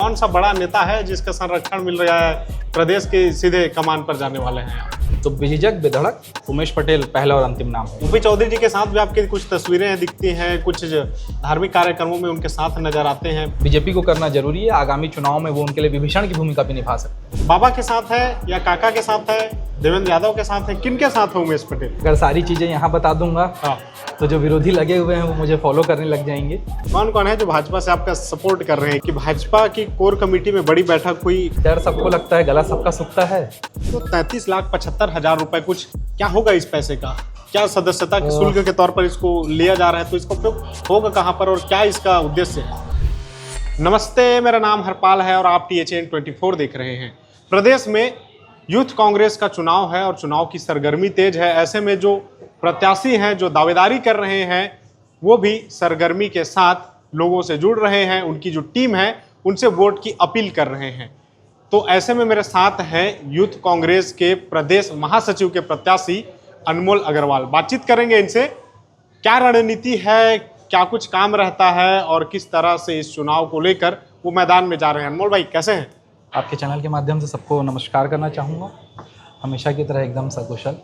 कौन सा बड़ा नेता है जिसका संरक्षण मिल रहा है, प्रदेश के सीधे कमान पर जाने वाले हैं आप? तो बेझिझक बेधड़क उमेश पटेल पहला और अंतिम नाम है। यूपी चौधरी जी के साथ भी आपकी कुछ तस्वीरें दिखती हैं, कुछ धार्मिक कार्यक्रमों में उनके साथ नजर आते हैं। बीजेपी को करना जरूरी है, आगामी चुनाव में वो उनके लिए विभीषण की भूमिका भी निभा सकते हैं। बाबा के साथ है या काका के साथ है, देवेंद्र यादव के साथ है, किन के साथ है उमेश पटेल? अगर सारी चीजें यहाँ बता दूंगा हाँ, तो जो विरोधी लगे हुए हैं वो मुझे फॉलो करने लग जाएंगे। कौन कौन है जो भाजपा से आपका सपोर्ट कर रहे हैं कि भाजपा की कोर कमेटी में बड़ी बैठक हुई? डर सबको लगता है, गला सबका सुखता है। तो 33,75,000 रुपए कुछ क्या होगा इस पैसे का? क्या सदस्यता के शुल्क के तौर पर इसको लिया जा रहा है, तो इसका उपयोग होगा कहाँ पर और क्या इसका उद्देश्य है? नमस्ते, मेरा नाम हरपाल है और आप THN 24 देख रहे हैं। प्रदेश में यूथ कांग्रेस का चुनाव है और चुनाव की सरगर्मी तेज है। ऐसे में जो प्रत्याशी हैं, जो दावेदारी कर रहे हैं, वो भी सरगर्मी के साथ लोगों से जुड़ रहे हैं, उनकी जो टीम है उनसे वोट की अपील कर रहे हैं। तो ऐसे में मेरे साथ हैं यूथ कांग्रेस के प्रदेश महासचिव के प्रत्याशी अनमोल अग्रवाल। बातचीत करेंगे इनसे, क्या रणनीति है, क्या कुछ काम रहता है और किस तरह से इस चुनाव को लेकर वो मैदान में जा रहे हैं। अनमोल भाई कैसे हैं? आपके चैनल के माध्यम से सबको नमस्कार करना चाहूँगा, हमेशा की तरह एकदम सकुशल।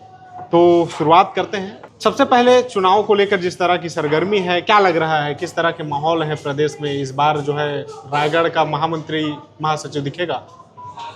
तो शुरुआत करते हैं। सबसे पहले चुनाव को लेकर जिस तरह की सरगर्मी है, क्या लग रहा है, किस तरह के माहौल है प्रदेश में? इस बार जो है रायगढ़ का महामंत्री महासचिव दिखेगा?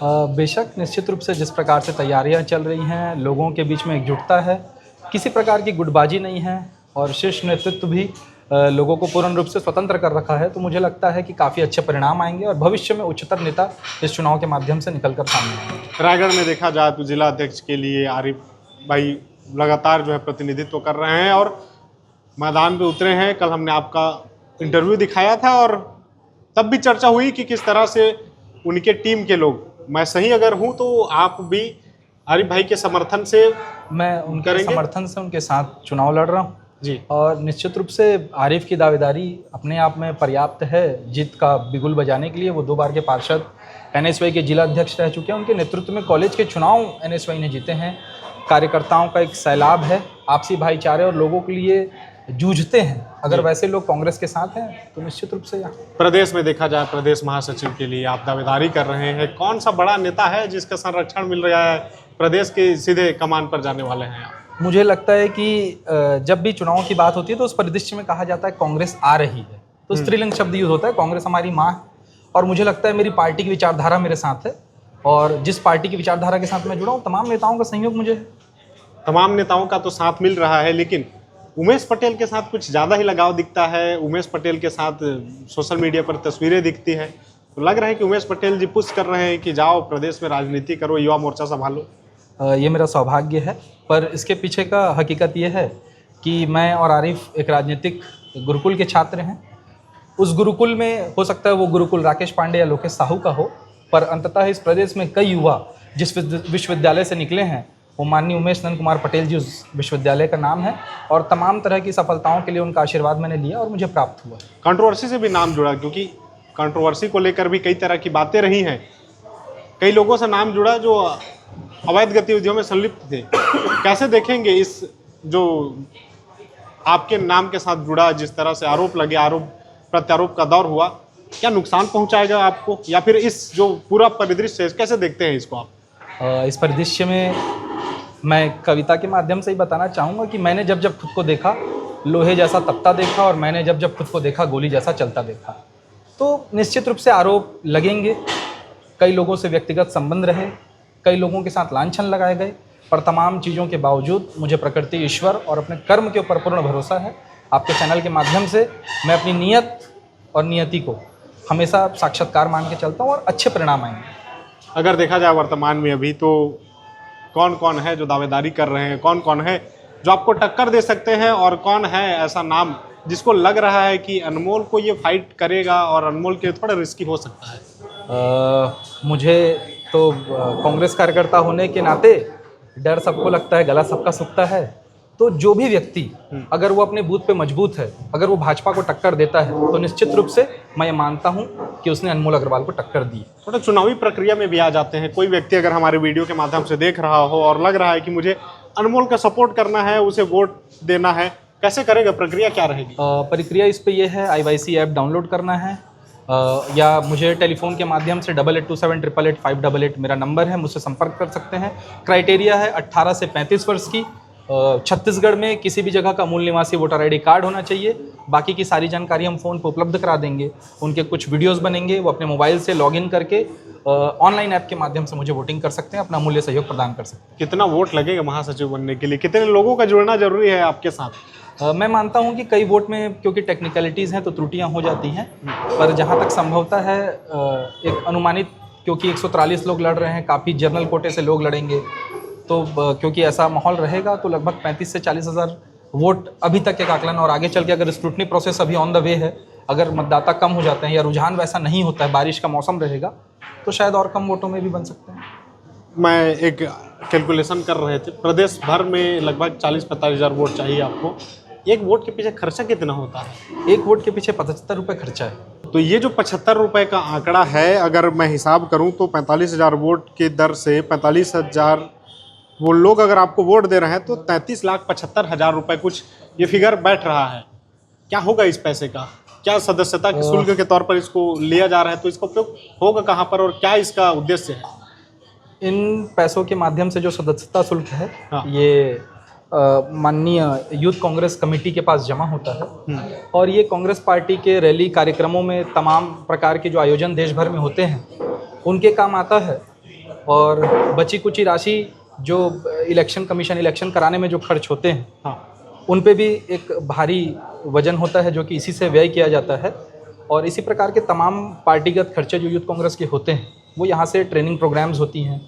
बेशक, निश्चित रूप से जिस प्रकार से तैयारियां चल रही हैं, लोगों के बीच में एकजुटता है, किसी प्रकार की गुटबाजी नहीं है और शीर्ष नेतृत्व भी लोगों को पूर्ण रूप से स्वतंत्र कर रखा है। तो मुझे लगता है कि काफ़ी अच्छे परिणाम आएंगे और भविष्य में उच्चतर नेता इस चुनाव के माध्यम से निकल कर सामने आएंगे। रायगढ़ में देखा जाए तो जिला अध्यक्ष के लिए आरिफ भाई लगातार जो है प्रतिनिधित्व कर रहे हैं और मैदान पे उतरे हैं। कल हमने आपका इंटरव्यू दिखाया था और तब भी चर्चा हुई कि किस तरह से उनके टीम के लोग, मैं सही अगर हूं तो आप भी आरिफ भाई के समर्थन से? मैं उनके समर्थन से उनके साथ चुनाव लड़ रहा हूँ जी। और निश्चित रूप से आरिफ की दावेदारी अपने आप में पर्याप्त है जीत का बिगुल बजाने के लिए। वो 2 बार के पार्षद NSY के जिला अध्यक्ष रह चुके हैं। उनके नेतृत्व में कॉलेज के चुनाव NSY ने जीते हैं। कार्यकर्ताओं का एक सैलाब है, आपसी भाईचारे और लोगों के लिए जूझते हैं। अगर वैसे लोग कांग्रेस के साथ हैं तो निश्चित रूप से यहाँ प्रदेश में देखा जाए, प्रदेश महासचिव के लिए आप दावेदारी कर रहे हैं। कौन सा बड़ा नेता है जिसका संरक्षण मिल रहा है, प्रदेश के सीधे कमान पर जाने वाले हैं आप? मुझे लगता है कि जब भी चुनाव की बात होती है तो उस परिदृश्य में कहा जाता है कांग्रेस आ रही है, तो स्त्रीलिंग शब्द यूज होता है। कांग्रेस हमारी माँ है और मुझे लगता है मेरी पार्टी की विचारधारा मेरे साथ है और जिस पार्टी की विचारधारा के साथ मैं जुड़ा हूँ, तमाम नेताओं का सहयोग मुझे है। तमाम नेताओं का तो साथ मिल रहा है, लेकिन उमेश पटेल के साथ कुछ ज़्यादा ही लगाव दिखता है। उमेश पटेल के साथ सोशल मीडिया पर तस्वीरें दिखती हैं, तो लग रहा है कि उमेश पटेल जी पुश कर रहे हैं कि जाओ प्रदेश में राजनीति करो, युवा मोर्चा संभालो। ये मेरा सौभाग्य है, पर इसके पीछे का हकीकत ये है कि मैं और आरिफ एक राजनीतिक गुरुकुल के छात्र हैं। उस गुरुकुल में हो सकता है वो गुरुकुल राकेश पांडे या लोकेश साहू का हो, पर अंततः इस प्रदेश में कई युवा जिस विश्वविद्यालय से निकले हैं वो माननीय उमेश नंद कुमार पटेल जी उस विश्वविद्यालय का नाम है और तमाम तरह की सफलताओं के लिए उनका आशीर्वाद मैंने लिया और मुझे प्राप्त हुआ। कंट्रोवर्सी से भी नाम जुड़ा, क्योंकि कंट्रोवर्सी को लेकर भी कई तरह की बातें रही हैं। कई लोगों से नाम जुड़ा जो अवैध गतिविधियों में संलिप्त थे। कैसे देखेंगे इस जो आपके नाम के साथ जुड़ा, जिस तरह से आरोप लगे, आरोप प्रत्यारोप का दौर हुआ, क्या नुकसान पहुंचाएगा आपको या फिर इस जो पूरा परिदृश्य है कैसे देखते हैं इसको आप? इस परिदृश्य में मैं कविता के माध्यम से ही बताना चाहूँगा कि मैंने जब जब खुद को देखा लोहे जैसा तपता देखा और मैंने जब जब खुद को देखा गोली जैसा चलता देखा। तो निश्चित रूप से आरोप लगेंगे, कई लोगों से व्यक्तिगत संबंध रहे, कई लोगों के साथ लांछन लगाए गए, पर तमाम चीज़ों के बावजूद मुझे प्रकृति, ईश्वर और अपने कर्म के ऊपर पूर्ण भरोसा है। आपके चैनल के माध्यम से मैं अपनी नियत और नियति को हमेशा साक्षात्कार मान के चलता हूँ और अच्छे परिणाम आएंगे। अगर देखा जाए वर्तमान में अभी तो कौन कौन है जो दावेदारी कर रहे हैं, कौन कौन है जो आपको टक्कर दे सकते हैं और कौन है ऐसा नाम जिसको लग रहा है कि अनमोल को ये फाइट करेगा और अनमोल के थोड़ा रिस्की हो सकता है? मुझे तो कांग्रेस कार्यकर्ता होने के नाते डर सबको लगता है, गला सबका सुखता है। तो जो भी व्यक्ति अगर वो अपने बूथ पे मजबूत है, अगर वो भाजपा को टक्कर देता है तो निश्चित रूप से मैं ये मानता हूँ कि उसने अनमोल अग्रवाल को टक्कर दी। थोड़ा चुनावी प्रक्रिया में भी आ जाते हैं। कोई व्यक्ति अगर हमारे वीडियो के माध्यम से देख रहा हो और लग रहा है कि मुझे अनमोल का सपोर्ट करना है, उसे वोट देना है, कैसे करेगा? प्रक्रिया क्या रहेगी? प्रक्रिया इस पे ये है, IYC ऐप डाउनलोड करना है, या मुझे टेलीफोन के माध्यम से 8827888588 मेरा नंबर है, मुझसे संपर्क कर सकते हैं। क्राइटेरिया है 18 से 35 वर्ष की। छत्तीसगढ़ में किसी भी जगह का मूल निवासी वोटर आईडी कार्ड होना चाहिए। बाकी की सारी जानकारी हम फ़ोन पर उपलब्ध करा देंगे। उनके कुछ वीडियोस बनेंगे, वो अपने मोबाइल से लॉगिन करके ऑनलाइन ऐप के माध्यम से मुझे वोटिंग कर सकते हैं, अपना मूल्य सहयोग प्रदान कर सकते हैं। कितना वोट लगेगा महासचिव बनने के लिए? कितने लोगों का जुड़ना जरूरी है आपके साथ? मैं मानता हूं कि कई वोट में क्योंकि टेक्निकलिटीज़ हैं तो त्रुटियां हो जाती हैं, पर जहां तक संभवता है एक अनुमानित, क्योंकि 143 लोग लड़ रहे हैं, काफ़ी जनरल कोटे से लोग लड़ेंगे, तो क्योंकि ऐसा माहौल रहेगा तो लगभग 35 से 40 हज़ार वोट अभी तक एक आकलन। और आगे चल के अगर स्क्रूटनी प्रोसेस अभी ऑन द वे है, अगर मतदाता कम हो जाते हैं या रुझान वैसा नहीं होता है, बारिश का मौसम रहेगा, तो शायद और कम वोटों में भी बन सकते हैं। मैं एक कैलकुलेशन कर रहे थे, प्रदेश भर में लगभग 40-45 हज़ार वोट चाहिए आपको। एक वोट के पीछे खर्चा कितना होता है? एक वोट के पीछे 75 रुपये खर्चा है। तो ये जो 75 रुपये का आंकड़ा है, अगर मैं हिसाब करूं तो 45 हज़ार वोट की दर से 45 हज़ार वो लोग अगर आपको वोट दे रहे हैं तो 33,75,000 रुपये कुछ ये फिगर बैठ रहा है। क्या होगा इस पैसे का? क्या सदस्यता के शुल्क के तौर पर इसको लिया जा रहा है, तो इसका उपयोग होगा कहाँ पर और क्या इसका उद्देश्य है? इन पैसों के माध्यम से जो सदस्यता शुल्क है, हाँ। ये माननीय यूथ कांग्रेस कमेटी के पास जमा होता है, और ये कांग्रेस पार्टी के रैली कार्यक्रमों में तमाम प्रकार के जो आयोजन देश भर में होते हैं उनके काम आता है। और बची कुची राशि जो इलेक्शन कमीशन इलेक्शन कराने में जो खर्च होते हैं, हाँ, उन पे भी एक भारी वजन होता है जो कि इसी से व्यय किया जाता है। और इसी प्रकार के तमाम पार्टीगत खर्चे जो यूथ कांग्रेस के होते हैं, वो यहाँ से ट्रेनिंग प्रोग्राम्स होती हैं,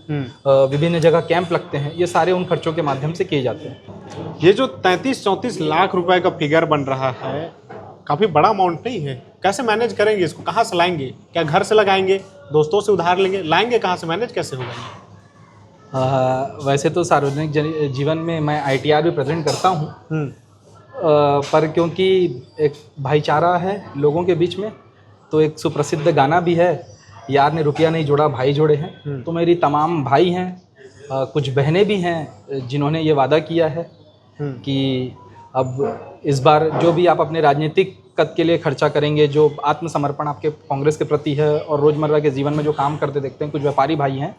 विभिन्न जगह कैंप लगते हैं, ये सारे उन खर्चों के माध्यम से किए जाते हैं। ये जो 33-34 लाख रुपए का फिगर बन रहा है, काफ़ी बड़ा अमाउंट नहीं है? कैसे मैनेज करेंगे इसको? कहाँ से लाएंगे? क्या घर से लगाएंगे? दोस्तों से उधार लेंगे? लाएंगे कहाँ से? मैनेज कैसे होगा? वैसे तो सार्वजनिक जीवन में मैं ITR भी प्रेजेंट करता हूँ, पर क्योंकि एक भाईचारा है लोगों के बीच में, तो एक सुप्रसिद्ध गाना भी है, यार ने रुपया नहीं जोड़ा भाई जोड़े हैं। तो मेरी तमाम भाई हैं, कुछ बहनें भी हैं जिन्होंने ये वादा किया है कि अब इस बार जो भी आप अपने राजनीतिक कद के लिए खर्चा करेंगे, जो आत्मसमर्पण आपके कांग्रेस के प्रति है और रोज़मर्रा के जीवन में जो काम करते देखते हैं, कुछ व्यापारी भाई हैं,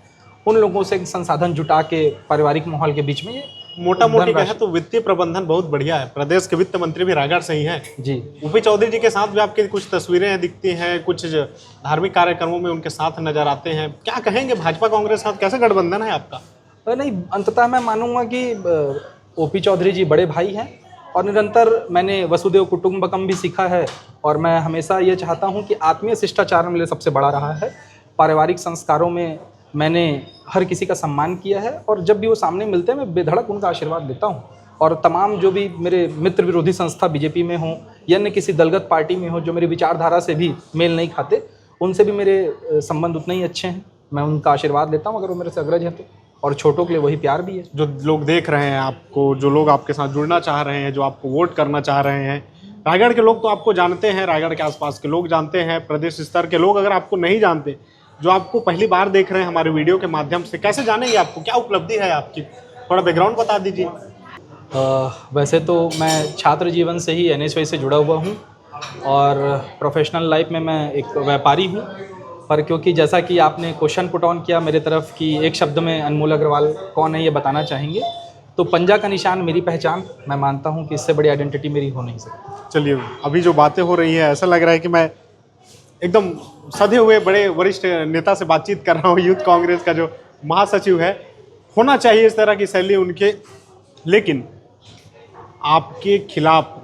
उन लोगों से संसाधन जुटा के पारिवारिक माहौल के बीच में ये मोटा मोटी कहे तो वित्तीय प्रबंधन बहुत बढ़िया है। प्रदेश के वित्त मंत्री भी रायगढ़ से ही हैं जी। ऊपी चौधरी जी के साथ भी आपकी कुछ तस्वीरें दिखती हैं, कुछ धार्मिक कार्यक्रमों में उनके साथ नजर आते हैं। क्या कहेंगे, भाजपा कांग्रेस के साथ कैसे गठबंधन है आपका? नहीं, अंततः मैं मानूंगा कि OP चौधरी जी बड़े भाई हैं और निरंतर मैंने वसुदेव कुटुंबकम भी सीखा है, और मैं हमेशा ये चाहता हूँ कि आत्मीय शिष्टाचार मेरे लिए सबसे बड़ा रहा है। पारिवारिक संस्कारों में मैंने हर किसी का सम्मान किया है, और जब भी वो सामने मिलते हैं मैं बेधड़क उनका आशीर्वाद देता हूँ। और तमाम जो भी मेरे मित्र विरोधी संस्था BJP में हों या अन्य किसी दलगत पार्टी में हो, जो मेरी विचारधारा से भी मेल नहीं खाते, उनसे भी मेरे संबंध उतने ही अच्छे हैं। मैं उनका आशीर्वाद लेता हूँ अगर वो मेरे से अग्रज हैं तो, और छोटों के लिए वही प्यार भी है। जो लोग देख रहे हैं आपको, जो लोग आपके साथ जुड़ना चाह रहे हैं, जो आपको वोट करना चाह रहे हैं, रायगढ़ के लोग तो आपको जानते हैं, रायगढ़ के आसपास के लोग जानते हैं, प्रदेश स्तर के लोग अगर आपको नहीं जानते, जो आपको पहली बार देख रहे हैं हमारे वीडियो के माध्यम से, कैसे जानेंगे आपको? क्या उपलब्धि है आपकी? थोड़ा बैकग्राउंड बता दीजिए। वैसे तो मैं छात्र जीवन से ही NSY से जुड़ा हुआ हूँ, और प्रोफेशनल लाइफ में मैं एक व्यापारी हूँ। पर क्योंकि जैसा कि आपने क्वेश्चन पुट ऑन किया मेरे तरफ कि एक शब्द में अनमोल अग्रवाल कौन है ये बताना चाहेंगे, तो पंजा का निशान मेरी पहचान। मैं मानता हूँ कि इससे बड़ी आइडेंटिटी मेरी हो नहीं सकती। चलिए, अभी जो बातें हो रही हैं, ऐसा लग रहा है कि मैं एकदम सधे हुए बड़े वरिष्ठ नेता से बातचीत कर रहा हूँ। यूथ कांग्रेस का जो महासचिव है, होना चाहिए इस तरह की शैली उनके, लेकिन आपके खिलाफ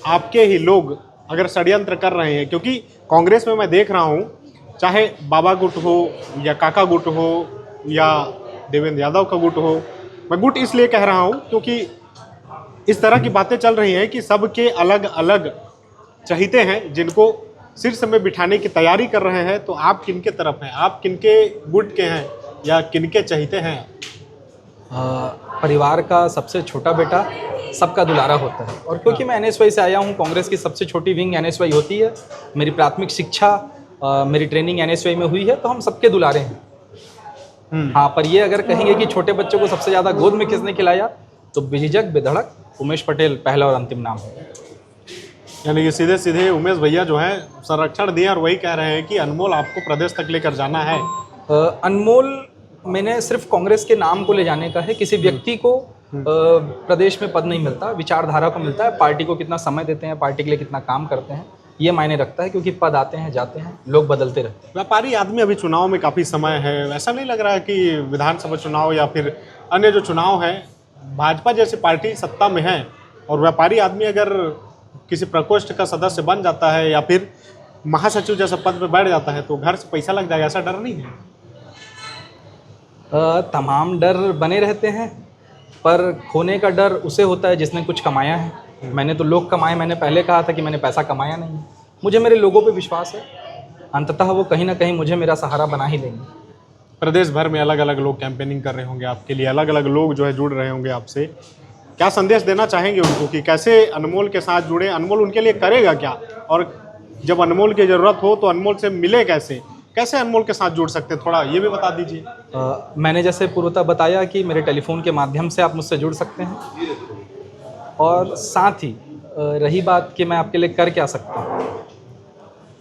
आपके ही लोग अगर षड्यंत्र कर रहे हैं, क्योंकि कांग्रेस में मैं देख रहा हूँ, चाहे बाबा गुट हो या काका गुट हो या देवेंद्र यादव का गुट हो, मैं गुट इसलिए कह रहा हूँ क्योंकि इस तरह की बातें चल रही हैं कि सबके अलग अलग चहीते हैं जिनको शीर्ष में बिठाने की तैयारी कर रहे हैं। तो आप किनके तरफ हैं? आप किनके गुट के हैं या किनके चहीते हैं? परिवार का सबसे छोटा बेटा सबका दुलारा होता है, और क्योंकि मैं NSY से आया हूँ, कांग्रेस की सबसे छोटी विंग NSY होती है, मेरी प्राथमिक शिक्षा मेरी ट्रेनिंग NSY में हुई है, तो हम सबके दुलारे हैं। हाँ, पर ये अगर कहेंगे कि छोटे बच्चों को सबसे ज़्यादा गोद में किसने खिलाया, तो बेझिझक बेधड़क उमेश पटेल पहला और अंतिम नाम है। यानी कि सीधे सीधे उमेश भैया जो है संरक्षण दिए और वही कह रहे हैं कि अनमोल आपको प्रदेश तक लेकर जाना है। अनमोल मैंने सिर्फ कांग्रेस के नाम को ले जाने का है, किसी व्यक्ति को प्रदेश में पद नहीं मिलता, विचारधारा को मिलता है। पार्टी को कितना समय देते हैं, पार्टी के लिए कितना काम करते हैं, ये मायने रखता है, क्योंकि पद आते हैं जाते हैं, लोग बदलते रहते हैं। व्यापारी आदमी, अभी चुनाव में काफ़ी समय है, ऐसा नहीं लग रहा है कि विधानसभा चुनाव या फिर अन्य जो चुनाव है, भाजपा जैसी पार्टी सत्ता में है और व्यापारी आदमी अगर किसी प्रकोष्ठ का सदस्य बन जाता है या फिर महासचिव जैसा पद पे बैठ जाता है तो घर से पैसा लग जाएगा, ऐसा डर नहीं है? तमाम डर बने रहते हैं, पर खोने का डर उसे होता है जिसने कुछ कमाया है। मैंने तो लोग कमाए, मैंने पहले कहा था कि मैंने पैसा कमाया नहीं। मुझे मेरे लोगों पे विश्वास है, अंततः वो कहीं ना कहीं मुझे मेरा सहारा बना ही लेंगे। प्रदेश भर में अलग अलग लोग कैंपेनिंग कर रहे होंगे आपके लिए, अलग अलग लोग जो है जुड़ रहे होंगे आपसे, क्या संदेश देना चाहेंगे उनको कि कैसे अनमोल के साथ जुड़े, अनमोल उनके लिए करेगा क्या, और जब अनमोल की ज़रूरत हो तो अनमोल से मिले कैसे, कैसे अनमोल के साथ जुड़ सकते हैं, थोड़ा ये भी बता दीजिए। मैंने जैसे पूर्वतः बताया कि मेरे टेलीफोन के माध्यम से आप मुझसे जुड़ सकते हैं, और साथ ही रही बात कि मैं आपके लिए कर क्या सकता हूँ,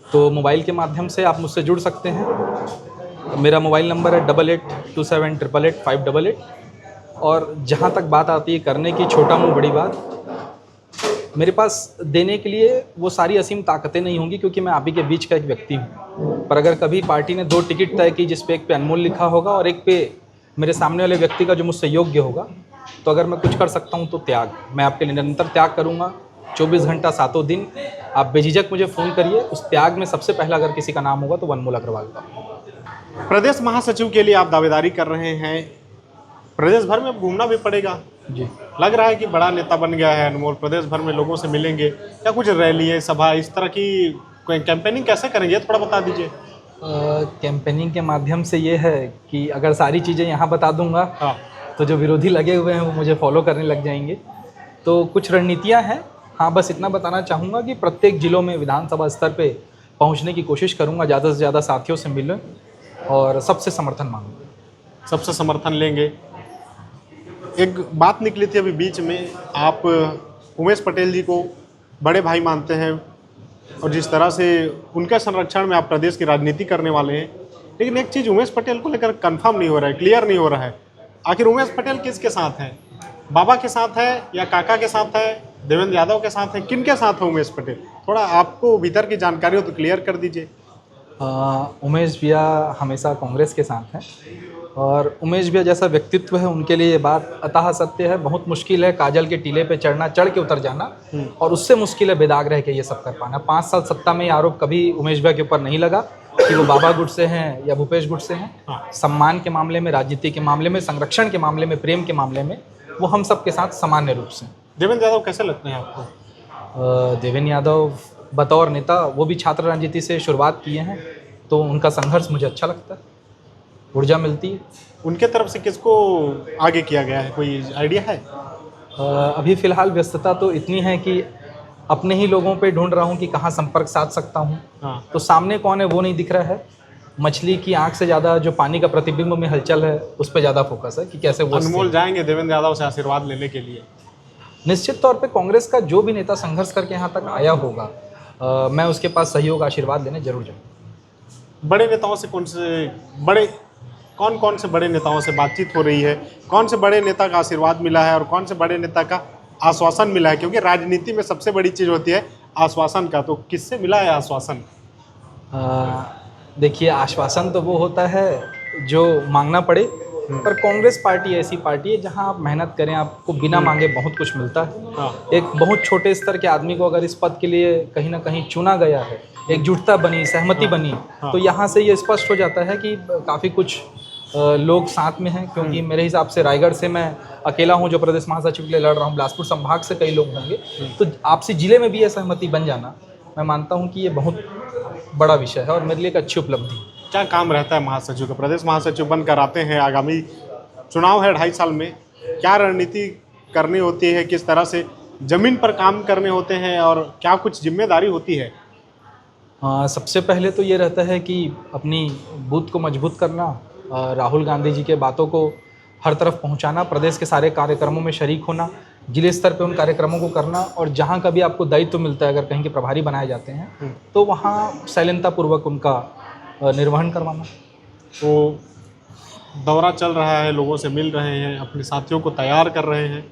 तो मोबाइल के माध्यम से आप मुझसे जुड़ सकते हैं। मेरा मोबाइल नंबर है 8827888588। और जहाँ तक बात आती है करने की, छोटा मुँह बड़ी बात, मेरे पास देने के लिए वो सारी असीम ताकतें नहीं होंगी, क्योंकि मैं आप ही के बीच का एक व्यक्ति हूँ। पर अगर कभी पार्टी ने 2 टिकट तय की, जिस पे एक पे अनमोल लिखा होगा और एक पे मेरे सामने वाले व्यक्ति का जो मुझसे योग्य होगा, तो अगर मैं कुछ कर सकता हूँ तो त्याग, मैं आपके लिए निरंतर त्याग करूँगा, 24 घंटा 7 दिन। आप बेझिझक मुझे फ़ोन करिए, उस त्याग में सबसे पहला अगर किसी का नाम होगा तो अनमोल अग्रवाल का। प्रदेश महासचिव के लिए आप दावेदारी कर रहे हैं, प्रदेश भर में अब घूमना भी पड़ेगा जी। लग रहा है कि बड़ा नेता बन गया है अनमोल, प्रदेश भर में लोगों से मिलेंगे, क्या कुछ रैली है, सभा, इस तरह की कोई कैंपेनिंग कैसे करेंगे, थोड़ा बता दीजिए। कैंपेनिंग के माध्यम से ये है कि अगर सारी चीज़ें यहाँ बता दूंगा हाँ, तो जो विरोधी लगे हुए हैं वो मुझे फॉलो करने लग जाएंगे, तो कुछ रणनीतियाँ हैं। हाँ, बस इतना बताना चाहूँगा कि प्रत्येक जिलों में विधानसभा स्तर पे पहुँचने की कोशिश करूँगा, ज़्यादा से ज़्यादा साथियों से मिलूँ और सबसे समर्थन मांगूंगा। सबसे समर्थन लेंगे। एक बात निकली थी अभी बीच में, आप उमेश पटेल जी को बड़े भाई मानते हैं और जिस तरह से उनके संरक्षण में आप प्रदेश की राजनीति करने वाले हैं, लेकिन एक चीज़ उमेश पटेल को लेकर कंफर्म नहीं हो रहा है, क्लियर नहीं हो रहा है, आखिर उमेश पटेल किसके साथ हैं? बाबा के साथ है या काका के साथ है, देवेंद्र यादव के साथ है, किन के साथ है उमेश पटेल? थोड़ा आपको भीतर की जानकारी हो तो क्लियर कर दीजिए। उमेश भैया हमेशा कांग्रेस के साथ हैं, और उमेश भैया जैसा व्यक्तित्व है उनके लिए ये बात अतः सत्य है। बहुत मुश्किल है काजल के टीले पे चढ़ना, चढ़ के उतर जाना, और उससे मुश्किल है बेदाग रह के ये सब कर पाना। 5 साल सत्ता में ये आरोप कभी उमेश भैया के ऊपर नहीं लगा कि वो बाबा गुट से हैं या भूपेश गुट से हैं। सम्मान के मामले में, राजनीति के मामले में, संरक्षण के मामले में, प्रेम के मामले में वो हम सब के साथ सामान्य रूप से। देवेंद्र यादव कैसे लगते हैं आपको? देवेंद्र यादव बतौर नेता, वो भी छात्र राजनीति से शुरुआत किए हैं, तो उनका संघर्ष मुझे अच्छा लगता है, ऊर्जा मिलती है। उनके तरफ से किसको आगे किया गया है, कोई आइडिया है? अभी फ़िलहाल व्यस्तता तो इतनी है कि अपने ही लोगों पे ढूंढ रहा हूँ कि कहाँ संपर्क साध सकता हूँ। हाँ। तो सामने कौन है वो नहीं दिख रहा है। मछली की आंख से ज़्यादा जो पानी का प्रतिबिंब में हलचल है उस पर ज़्यादा फोकस है कि कैसे वो अनमोल जाएंगे देवेंद्र यादव से आशीर्वाद लेने के लिए? निश्चित तौर पे कांग्रेस का जो भी नेता संघर्ष करके यहाँ तक आया होगा, मैं उसके पास सहयोग आशीर्वाद लेने जरूर जाऊँगा। बड़े नेताओं से कौन से बड़े नेताओं से बातचीत हो रही है, कौन से बड़े नेता का आशीर्वाद मिला है और कौन से बड़े नेता का आश्वासन मिला है? क्योंकि राजनीति में सबसे बड़ी चीज़ होती है आश्वासन का, तो किससे मिला है आश्वासन? देखिए, आश्वासन तो वो होता है जो मांगना पड़े, पर कांग्रेस पार्टी ऐसी पार्टी है जहां आप मेहनत करें आपको बिना मांगे बहुत कुछ मिलता है। हाँ। एक बहुत छोटे स्तर के आदमी को अगर इस पद के लिए कहीं ना कहीं चुना गया है, एकजुटता बनी, सहमति बनी, तो यहाँ से ये स्पष्ट हो जाता है कि काफ़ी कुछ लोग साथ में हैं। क्योंकि मेरे हिसाब से रायगढ़ से मैं अकेला हूँ जो प्रदेश महासचिव के लिए लड़ रहा हूँ, बिलासपुर संभाग से कई लोग होंगे, तो आपसी जिले में भी ये सहमति बन जाना, मैं मानता हूँ कि ये बहुत बड़ा विषय है और मेरे लिए एक अच्छी उपलब्धि है। क्या काम रहता है महासचिव का? प्रदेश महासचिव बनकर आते हैं, आगामी चुनाव है 2.5 साल में, क्या रणनीति करनी होती है, किस तरह से जमीन पर काम करने होते हैं और क्या कुछ जिम्मेदारी होती है? सबसे पहले तो ये रहता है कि अपनी बूथ को मजबूत करना, राहुल गांधी जी के बातों को हर तरफ पहुंचाना, प्रदेश के सारे कार्यक्रमों में शरीक होना, जिले स्तर पे उन कार्यक्रमों को करना, और जहाँ कभी आपको दायित्व मिलता है, अगर कहीं के प्रभारी बनाए जाते हैं तो वहाँ शालीनतापूर्वक उनका निर्वहन करवाना। तो दौरा चल रहा है, लोगों से मिल रहे हैं, अपने साथियों को तैयार कर रहे हैं,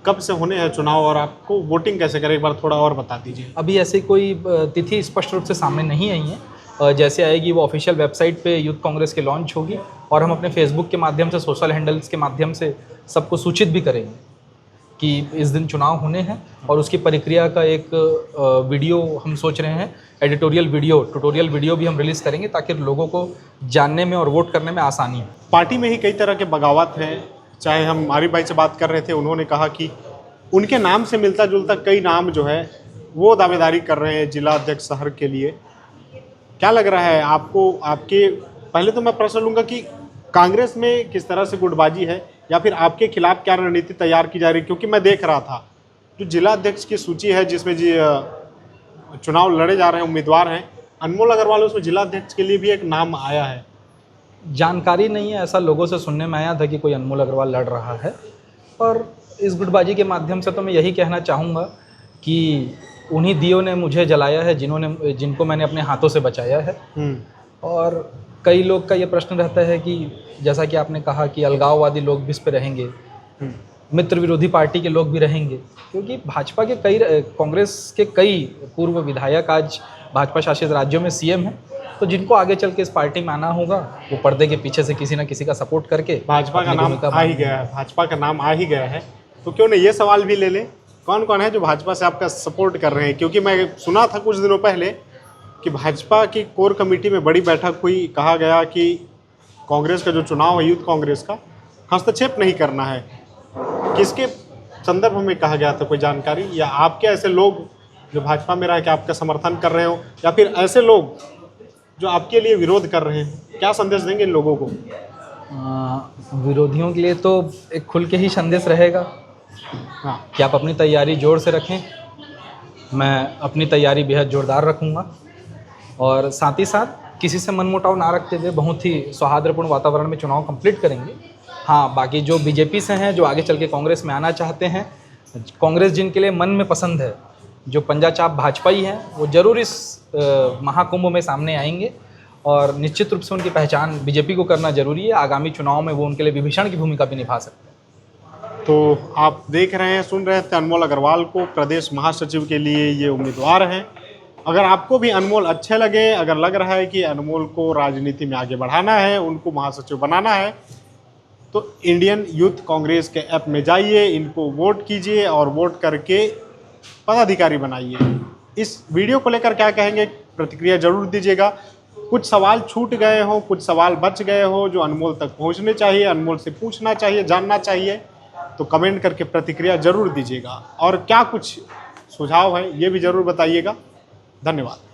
कब से होने हैं चुनाव और आपको वोटिंग कैसे करें, एक बार थोड़ा और बता दीजिए। अभी ऐसी कोई तिथि स्पष्ट रूप से सामने नहीं आई है। जैसे आएगी वो ऑफिशियल वेबसाइट पे यूथ कांग्रेस के लॉन्च होगी, और हम अपने फेसबुक के माध्यम से, सोशल हैंडल्स के माध्यम से सबको सूचित भी करेंगे कि इस दिन चुनाव होने हैं, और उसकी प्रक्रिया का एक वीडियो हम सोच रहे हैं, एडिटोरियल वीडियो, ट्यूटोरियल वीडियो भी हम रिलीज़ करेंगे, ताकि लोगों को जानने में और वोट करने में आसानी हो। पार्टी में ही कई तरह के बगावत हैं, चाहे हम आरिफ भाई से बात कर रहे थे, उन्होंने कहा कि उनके नाम से मिलता जुलता कई नाम जो है वो दावेदारी कर रहे हैं जिला अध्यक्ष शहर के लिए। क्या लग रहा है आपको, आपके, पहले तो मैं प्रश्न लूँगा कि कांग्रेस में किस तरह से गुटबाजी है, या फिर आपके खिलाफ क्या रणनीति तैयार की जा रही है? क्योंकि मैं देख रहा था जो जिला अध्यक्ष की सूची है जिसमें जी चुनाव लड़े जा रहे हैं उम्मीदवार हैं, अनमोल अग्रवाल उसमें जिला अध्यक्ष के लिए भी एक नाम आया है। जानकारी नहीं है, ऐसा लोगों से सुनने में आया था कि कोई अनमोल अग्रवाल लड़ रहा है। और इस गुटबाजी के माध्यम से तो मैं यही कहना चाहूँगा कि उन्हीं दियों ने मुझे जलाया है जिनको मैंने अपने हाथों से बचाया है। और कई लोग का ये प्रश्न रहता है कि जैसा कि आपने कहा कि अलगाववादी लोग भी इस पे रहेंगे, मित्र विरोधी पार्टी के लोग भी रहेंगे, क्योंकि भाजपा के कांग्रेस के कई पूर्व विधायक आज भाजपा शासित राज्यों में सीएम हैं। तो जिनको आगे चल के इस पार्टी में आना होगा, वो पर्दे के पीछे से किसी न किसी का सपोर्ट करके भाजपा का नाम आ ही गया है, भाजपा का नाम आ ही गया है, तो क्यों नहीं ये सवाल भी ले लें, कौन कौन है जो भाजपा से आपका सपोर्ट कर रहे हैं? क्योंकि मैं सुना था कुछ दिनों पहले कि भाजपा की कोर कमेटी में बड़ी बैठक हुई, कहा गया कि कांग्रेस का जो चुनाव है यूथ कांग्रेस का, हस्तक्षेप नहीं करना है। किसके संदर्भ में कहा गया था, कोई जानकारी? या आपके ऐसे लोग जो भाजपा में रह के आपका समर्थन कर रहे हो, या फिर ऐसे लोग जो आपके लिए विरोध कर रहे हैं, क्या संदेश देंगे इन लोगों को? विरोधियों के लिए तो एक खुल के ही संदेश रहेगा कि आप अपनी तैयारी जोर से रखें। मैं अपनी तैयारी बेहद जोरदार रखूँगा, और साथ ही साथ किसी से मनमुटाव ना रखते हुए बहुत ही सौहार्दपूर्ण वातावरण में चुनाव कंप्लीट करेंगे। हाँ, बाकी जो बीजेपी से हैं, जो आगे चल के कांग्रेस में आना चाहते हैं, कांग्रेस जिनके लिए मन में पसंद है, जो पंजा चाप भाजपाई हैं, वो ज़रूर इस महाकुंभ में सामने आएंगे, और निश्चित रूप से उनकी पहचान बीजेपी को करना जरूरी है। आगामी चुनाव में वो उनके लिए विभीषण की भूमिका भी निभा सकते हैं। तो आप देख रहे हैं, सुन रहे थे अनमोल अग्रवाल को, प्रदेश महासचिव के लिए ये उम्मीदवार हैं। अगर आपको भी अनमोल अच्छे लगे, अगर लग रहा है कि अनमोल को राजनीति में आगे बढ़ाना है, उनको महासचिव बनाना है, तो इंडियन यूथ कांग्रेस के ऐप में जाइए, इनको वोट कीजिए और वोट करके पदाधिकारी बनाइए। इस वीडियो को लेकर क्या कहेंगे, प्रतिक्रिया जरूर दीजिएगा। कुछ सवाल छूट गए हो, कुछ सवाल बच गए हो जो अनमोल तक पहुंचने चाहिए, अनमोल से पूछना चाहिए, जानना चाहिए, तो कमेंट करके प्रतिक्रिया जरूर दीजिएगा। और क्या कुछ सुझाव है ये भी जरूर बताइएगा। धन्यवाद।